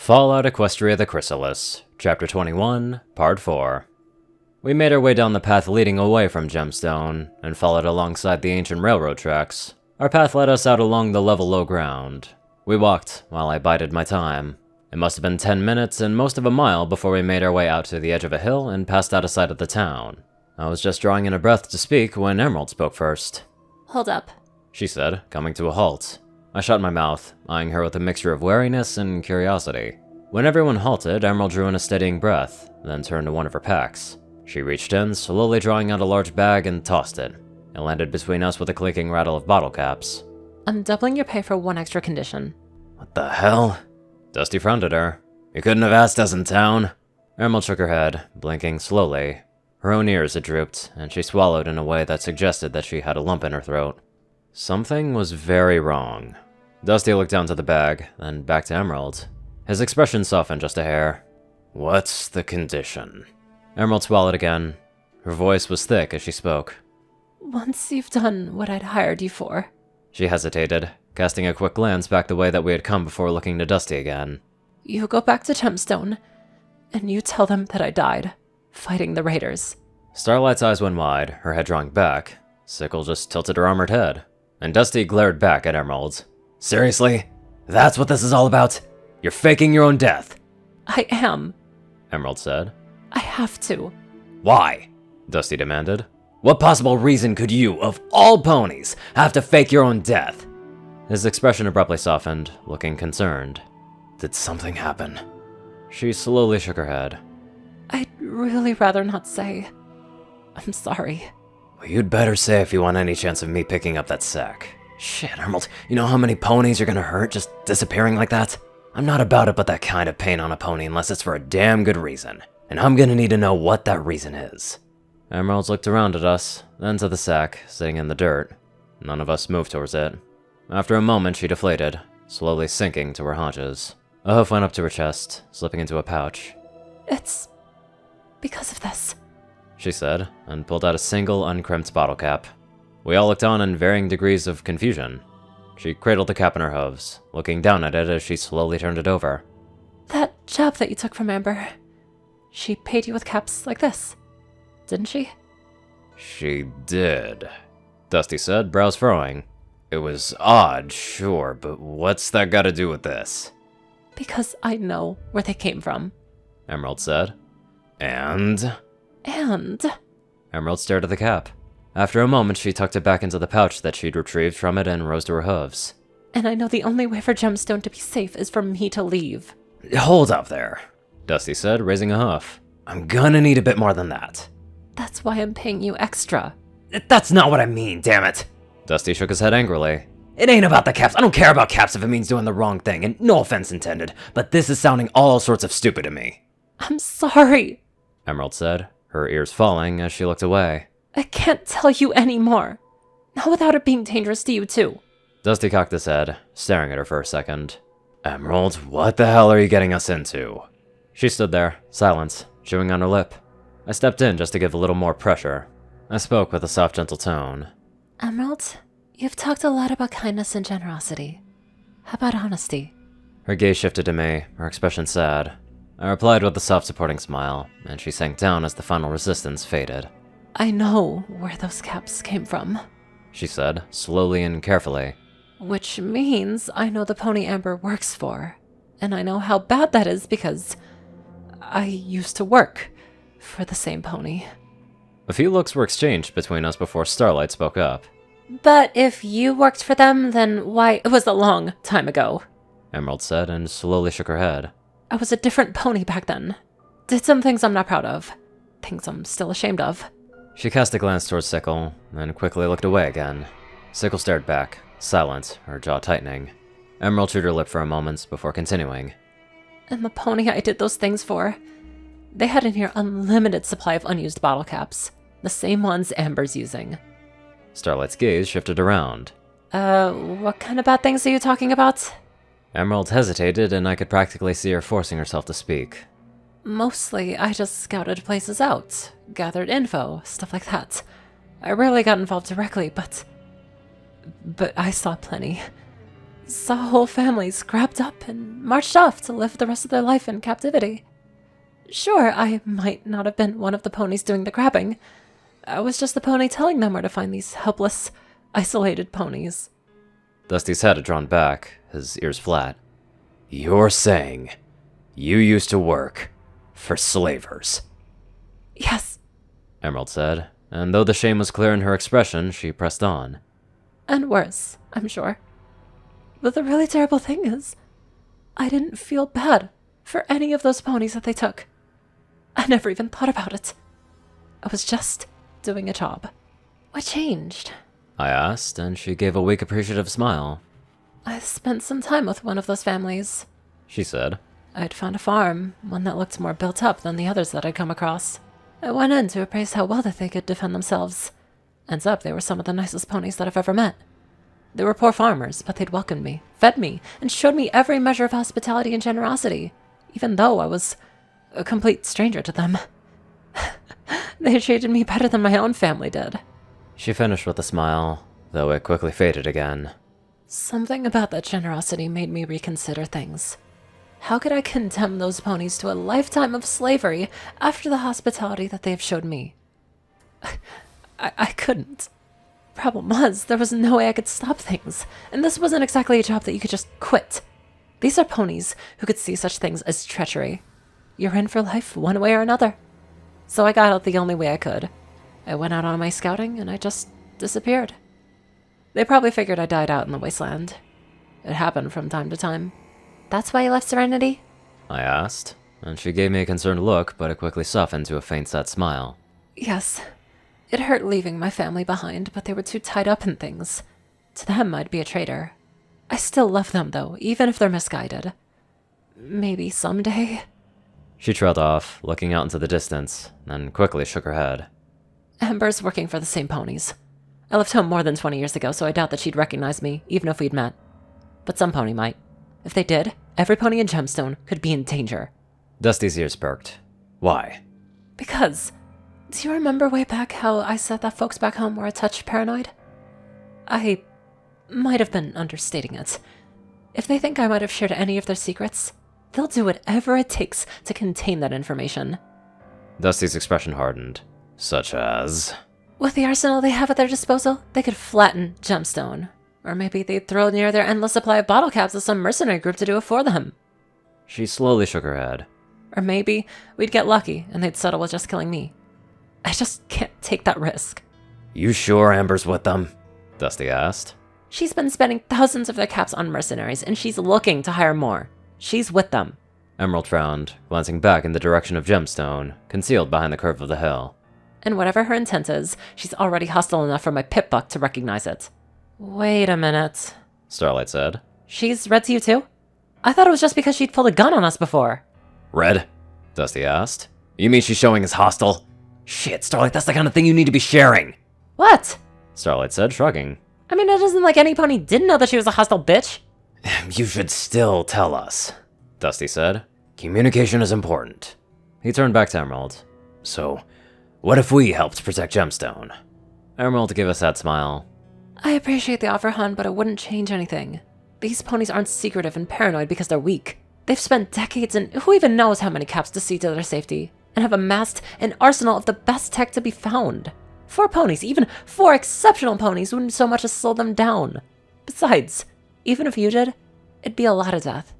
Fallout Equestria the Chrysalis, Chapter 21, Part 4. We made our way down the path leading away from Gemstone, and followed alongside the ancient railroad tracks. Our path led us out along the level low ground. We walked while I bided my time. It must have been 10 minutes and most of a mile before we made our way out to the edge of a hill and passed out of sight of the town. I was just drawing in a breath to speak when Emerald spoke first. Hold up, She said, coming to a halt. I shut my mouth, eyeing her with a mixture of wariness and curiosity. When everyone halted, Emerald drew in a steadying breath, then turned to one of her packs. She reached in, slowly drawing out a large bag and tossed it. It landed between us with a clinking rattle of bottle caps. I'm doubling your pay for one extra condition. What the hell? Dusty frowned at her. You couldn't have asked us in town? Emerald shook her head, blinking slowly. Her own ears had drooped, and she swallowed in a way that suggested that she had a lump in her throat. Something was very wrong. Dusty looked down to the bag, then back to Emerald. His expression softened just a hair. What's the condition? Emerald swallowed again. Her voice was thick as she spoke. Once you've done what I'd hired you for. She hesitated, casting a quick glance back the way that we had come before looking to Dusty again. You go back to Gemstone, and you tell them that I died, fighting the raiders. Starlight's eyes went wide, her head drawing back. Sickle just tilted her armored head, and Dusty glared back at Emerald. Seriously? That's what this is all about? You're faking your own death. I am. Emerald said. I have to. Why? Dusty demanded. What possible reason could you, of all ponies, have to fake your own death? His expression abruptly softened, looking concerned. Did something happen? She slowly shook her head. I'd really rather not say. I'm sorry. Well, you'd better say if you want any chance of me picking up that sack. Shit, Emerald, you know how many ponies you're gonna hurt just disappearing like that? I'm not about it but that kind of pain on a pony unless it's for a damn good reason. And I'm gonna need to know what that reason is. Emerald looked around at us, then to the sack, sitting in the dirt. None of us moved towards it. After a moment, she deflated, slowly sinking to her haunches. A hoof went up to her chest, slipping into a pouch. It's because of this. She said, and pulled out a single uncrimped bottle cap. We all looked on in varying degrees of confusion. She cradled the cap in her hooves, looking down at it as she slowly turned it over. That job that you took from Amber, she paid you with caps like this, didn't she? She did, Dusty said, brows furrowing. It was odd, sure, but what's that got to do with this? Because I know where they came from. Emerald said. And? Emerald stared at the cap. After a moment, she tucked it back into the pouch that she'd retrieved from it and rose to her hooves. And I know the only way for Gemstone to be safe is for me to leave. Hold up there, Dusty said, raising a hoof. I'm gonna need a bit more than that. That's why I'm paying you extra. That's not what I mean, damn it! Dusty shook his head angrily. It ain't about the caps. I don't care about caps if it means doing the wrong thing, and no offense intended, but this is sounding all sorts of stupid to me. I'm sorry, Emerald said, her ears falling as she looked away. I can't tell you anymore. Not without it being dangerous to you, too. Dusty cocked his head, staring at her for a second. Emerald, what the hell are you getting us into? She stood there, silent, chewing on her lip. I stepped in just to give a little more pressure. I spoke with a soft, gentle tone. Emerald, you've talked a lot about kindness and generosity. How about honesty? Her gaze shifted to me, her expression sad. I replied with a soft, supporting smile, and she sank down as the final resistance faded. I know where those caps came from, she said, slowly and carefully. Which means I know the pony Amber works for. And I know how bad that is because I used to work for the same pony. A few looks were exchanged between us before Starlight spoke up. But if you worked for them, then why? It was a long time ago, Emerald said and slowly shook her head. I was a different pony back then. Did some things I'm not proud of. Things I'm still ashamed of. She cast a glance towards Sickle, then quickly looked away again. Sickle stared back, silent, her jaw tightening. Emerald chewed her lip for a moment before continuing. And the pony I did those things for, they had a near unlimited supply of unused bottle caps. The same ones Amber's using. Starlight's gaze shifted around. What kind of bad things are you talking about? Emerald hesitated, and I could practically see her forcing herself to speak. Mostly, I just scouted places out, gathered info, stuff like that. I rarely got involved directly, but I saw plenty. saw whole families grabbed up and marched off to live the rest of their life in captivity. Sure, I might not have been one of the ponies doing the grabbing. I was just the pony telling them where to find these helpless, isolated ponies. Dusty's head had drawn back, his ears flat. You're saying you used to work for slavers? Yes. Emerald said, and though the shame was clear in her expression, she pressed on. And worse, I'm sure. But the really terrible thing is, I didn't feel bad for any of those ponies that they took. I never even thought about it. I was just doing a job. What changed? I asked, and she gave a weak, appreciative smile. I spent some time with one of those families, She said. I'd found a farm, one that looked more built up than the others that I'd come across. I went in to appraise how well that they could defend themselves. Ends up, they were some of the nicest ponies that I've ever met. They were poor farmers, but they'd welcomed me, fed me, and showed me every measure of hospitality and generosity, even though I was a complete stranger to them. They treated me better than my own family did. She finished with a smile, though it quickly faded again. Something about that generosity made me reconsider things. How could I condemn those ponies to a lifetime of slavery after the hospitality that they have showed me? I couldn't. Problem was, there was no way I could stop things, and this wasn't exactly a job that you could just quit. These are ponies who could see such things as treachery. You're in for life one way or another. So I got out the only way I could. I went out on my scouting, and I just disappeared. They probably figured I died out in the wasteland. It happened from time to time. That's why you left Serenity? I asked, and she gave me a concerned look, but it quickly softened to a faint, sad smile. Yes. It hurt leaving my family behind, but they were too tied up in things. To them, I'd be a traitor. I still love them, though, even if they're misguided. Maybe someday. She trailed off, looking out into the distance, then quickly shook her head. Amber's working for the same ponies. I left home more than 20 years ago, so I doubt that she'd recognize me, even if we'd met. But some pony might. If they did, every pony in Gemstone could be in danger. Dusty's ears perked. Why? Because, do you remember way back how I said that folks back home were a touch paranoid? I might have been understating it. If they think I might have shared any of their secrets, they'll do whatever it takes to contain that information. Dusty's expression hardened. Such as? With the arsenal they have at their disposal, they could flatten Gemstone. Or maybe they'd throw near their endless supply of bottle caps at some mercenary group to do it for them. She slowly shook her head. Or maybe we'd get lucky and they'd settle with just killing me. I just can't take that risk. You sure Amber's with them? Dusty asked. She's been spending thousands of their caps on mercenaries, and she's looking to hire more. She's with them. Emerald frowned, glancing back in the direction of Gemstone, concealed behind the curve of the hill. And whatever her intent is, she's already hostile enough for my pip-buck to recognize it. Wait a minute, Starlight said. She's red to you too? I thought it was just because she'd pulled a gun on us before. Red? Dusty asked. You mean she's showing us hostile? Shit, Starlight, that's the kind of thing you need to be sharing. What? Starlight said, shrugging. I mean, it isn't like any pony didn't know that she was a hostile bitch. You should still tell us, Dusty said. Communication is important. He turned back to Emerald. So, what if we helped protect Gemstone? Emerald gave a sad smile. I appreciate the offer, hon, but it wouldn't change anything. These ponies aren't secretive and paranoid because they're weak. They've spent decades and who even knows how many caps to see to their safety, and have amassed an arsenal of the best tech to be found. 4 ponies, even 4 exceptional ponies, wouldn't so much as slow them down. Besides, even if you did, it'd be a lot of death.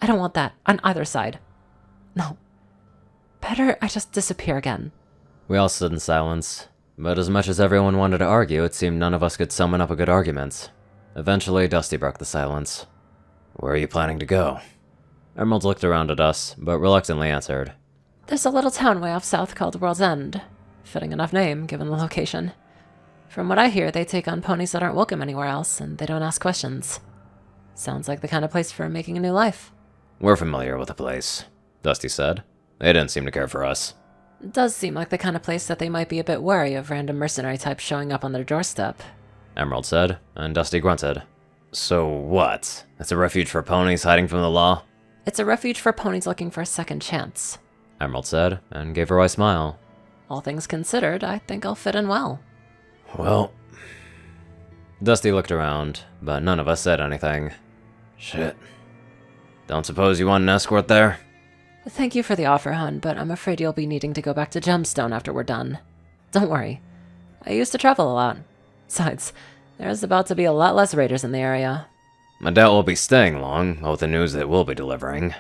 I don't want that on either side. No. Better I just disappear again. We all stood in silence, but as much as everyone wanted to argue, it seemed none of us could summon up a good argument. Eventually, Dusty broke the silence. Where are you planning to go? Emerald looked around at us, but reluctantly answered. There's a little town way off south called World's End. Fitting enough name, given the location. From what I hear, they take on ponies that aren't welcome anywhere else, and they don't ask questions. Sounds like the kind of place for making a new life. We're familiar with the place, Dusty said. They didn't seem to care for us. It does seem like the kind of place that they might be a bit wary of random mercenary types showing up on their doorstep. Emerald said, and Dusty grunted. So what? It's a refuge for ponies hiding from the law? It's a refuge for ponies looking for a second chance, Emerald said, and gave her a wry smile. All things considered, I think I'll fit in well. Well... Dusty looked around, but none of us said anything. Shit. Don't suppose you want an escort there? Thank you for the offer, hon, but I'm afraid you'll be needing to go back to Gemstone after we're done. Don't worry. I used to travel a lot. Besides, there's about to be a lot less raiders in the area. I doubt we'll be staying long, with the news that we'll be delivering,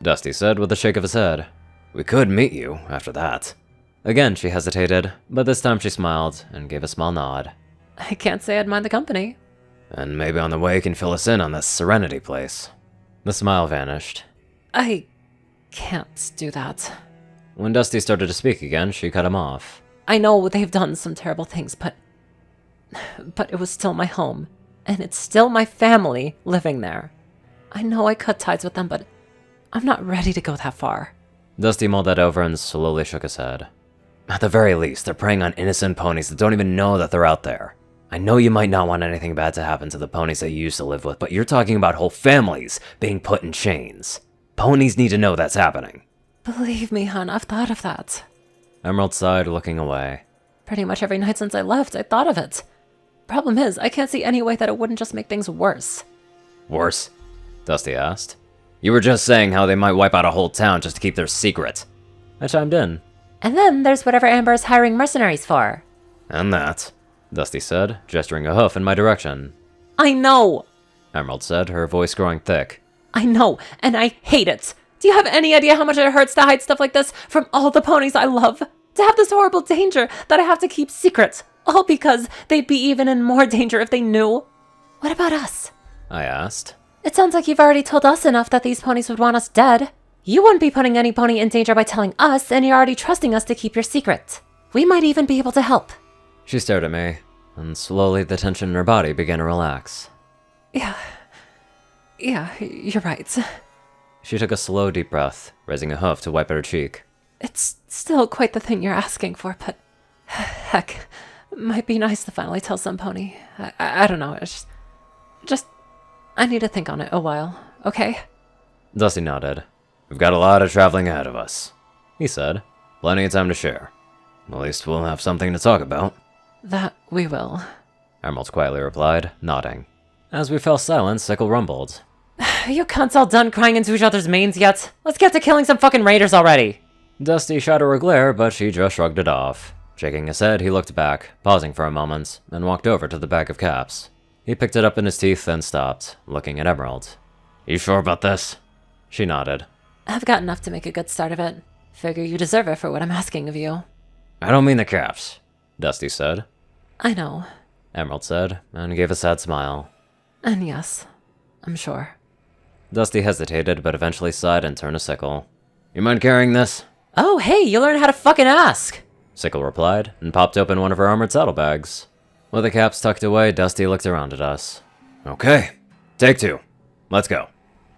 Dusty said with a shake of his head. We could meet you after that. Again, she hesitated, but this time she smiled and gave a small nod. I can't say I'd mind the company. And maybe on the way you can fill us in on this Serenity place. The smile vanished. I can't do that. When Dusty started to speak again, she cut him off. I know they've done some terrible things, but it was still my home, and it's still my family living there. I know I cut ties with them, but I'm not ready to go that far. Dusty mulled that over and slowly shook his head. At the very least, they're preying on innocent ponies that don't even know that they're out there. I know you might not want anything bad to happen to the ponies that you used to live with, but you're talking about whole families being put in chains. Ponies need to know that's happening. Believe me, hon, I've thought of that. Emerald sighed, looking away. Pretty much every night since I left, I thought of it. Problem is, I can't see any way that it wouldn't just make things worse. Worse? Dusty asked. You were just saying how they might wipe out a whole town just to keep their secret. I chimed in. And then there's whatever Amber is hiring mercenaries for. And that, Dusty said, gesturing a hoof in my direction. I know! Emerald said, her voice growing thick. I know, and I hate it. Do you have any idea how much it hurts to hide stuff like this from all the ponies I love? To have this horrible danger that I have to keep secret, all because they'd be even in more danger if they knew. What about us? I asked. It sounds like you've already told us enough that these ponies would want us dead. You wouldn't be putting any pony in danger by telling us, and you're already trusting us to keep your secret. We might even be able to help. She stared at me, and slowly the tension in her body began to relax. Yeah, you're right. She took a slow, deep breath, raising a hoof to wipe at her cheek. It's still quite the thing you're asking for, but heck, might be nice to finally tell some pony. I don't know, it's just, I need to think on it a while, okay? Dusty nodded. We've got a lot of traveling ahead of us, he said. Plenty of time to share. At least we'll have something to talk about. That we will, Emerald quietly replied, nodding. As we fell silent, Sickle rumbled. You cunts all done crying into each other's manes yet? Let's get to killing some fucking raiders already! Dusty shot her a glare, but she just shrugged it off. Shaking his head, he looked back, pausing for a moment, and walked over to the bag of caps. He picked it up in his teeth, then stopped, looking at Emerald. You sure about this? She nodded. I've got enough to make a good start of it. Figure you deserve it for what I'm asking of you. I don't mean the caps, Dusty said. I know. Emerald said, and gave a sad smile. And yes, I'm sure. Dusty hesitated, but eventually sighed and turned to Sickle. You mind carrying this? Oh, hey, you learned how to fucking ask! Sickle replied, and popped open one of her armored saddlebags. With the caps tucked away, Dusty looked around at us. Okay, take two. Let's go.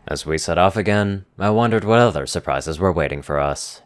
As we set off again, I wondered what other surprises were waiting for us.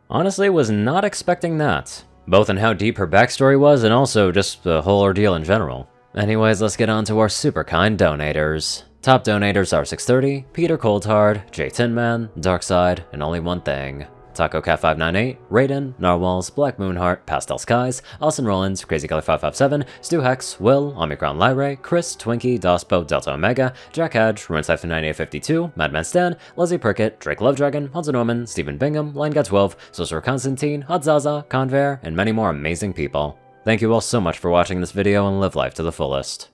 Honestly, was not expecting that. Both in how deep her backstory was, and also just the whole ordeal in general. Anyways, let's get on to our super kind donators. Top donators are 630, Peter Coulthard, J Tinman, Darkside, and Only One Thing. Taco Cat 598, Rayden, Narwhals, Blackmoonheart, Pastel Skies, Austin Rollins, Crazy Color 557, Stu Hex, Will, Omicron Lyrae, Chris, Twinkie, Dospo, Delta Omega, Jack Hadge, Ruinsiphon 9852, Madman Stan, Leslie Prickett, Drake Lovedragon, Hansa Norman, Stephen Bingham, Linegut12, Sorcerer Constantine, Hadzaza, Convair, and many more amazing people. Thank you all so much for watching this video and live life to the fullest.